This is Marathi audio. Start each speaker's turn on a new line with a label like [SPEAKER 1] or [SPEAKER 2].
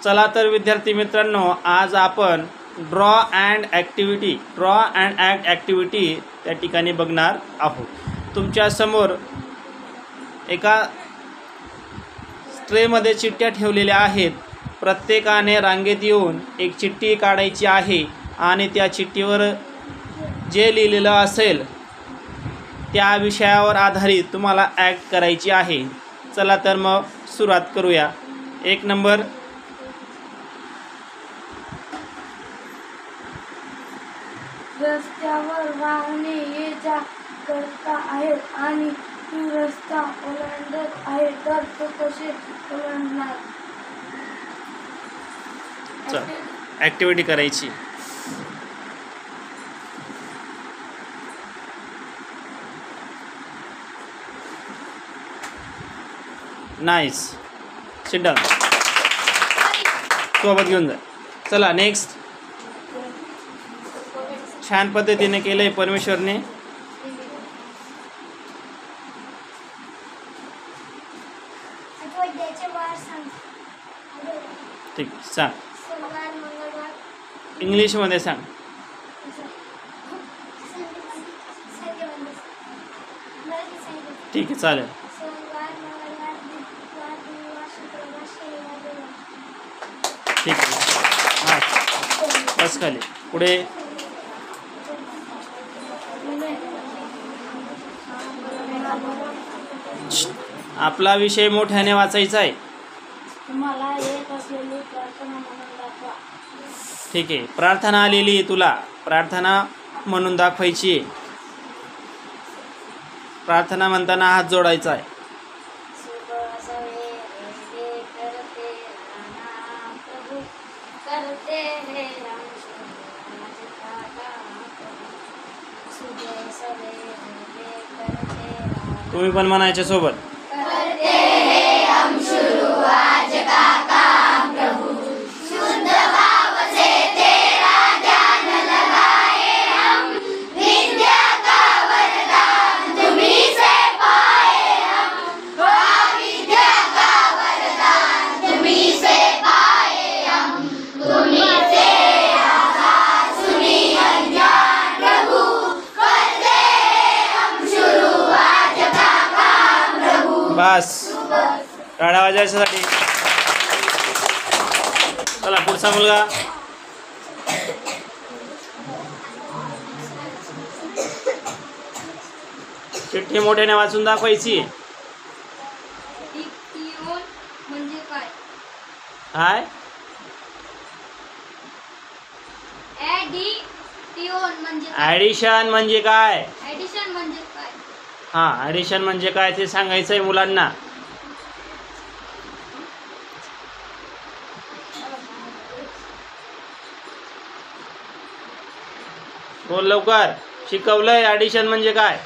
[SPEAKER 1] चला तर विद्यार्थी मित्रांनो, आज आपण ड्रॉ अँड ॲक्टिव्हिटी त्या ठिकाणी बघणार आहोत. तुमच्यासमोर एका ट्रेमध्ये चिठ्ठ्या ठेवलेल्या आहेत. प्रत्येकाने रांगेत येऊन एक चिठ्ठी काढायची आहे आणि त्या चिठ्ठीवर जे लिहिलेलं असेल त्या विषयावर आधारित तुम्हाला ॲक्ट करायची आहे. चला तर मग सुरुवात करूया. 1 नंबर,
[SPEAKER 2] रस्त्यावर वाहने ये जा करत आहेत आणि तू रस्ता ओलांडत आहे तर तो कसे ओलांडणार?
[SPEAKER 1] ॲक्टिव्हिटी करायची. नाईस. Sit down. सोबत घेऊन जा. चला नेक्स्ट. छान पद्धतीने केलंय परमेश्वरने. ठीक, सांग. इंग्लिशमध्ये सांग. ठीक आहे, चालेल. ठीक आहे, बस खाली. पुढे. आपला विषय मोठ्याने वाचायचा आहे.
[SPEAKER 2] तुम्हाला येत असलेली प्रार्थना म्हणून दाखवा.
[SPEAKER 1] ठीक आहे, प्रार्थना आलेली आहे तुला. प्रार्थना म्हणून दाखवायची आहे. प्रार्थना म्हणताना हात जोडायचा आहे. तुम्ही पण म्हणायच्या सोबत. बस, टाळ्या वाजवायसाठी. चला पुढचा मुलगा. चिठ्ठी मोठ्याने वाचून दाखवायची.
[SPEAKER 2] म्हणजे काय?
[SPEAKER 1] हाय, ॲडिशन म्हणजे काय?
[SPEAKER 2] ॲडिशन म्हणजे काय?
[SPEAKER 1] हां, ॲडिशन म्हणजे काय ते सांगायचं आहे मुलांना. बोल लवकर. शिकवलंय ॲडिशन म्हणजे काय?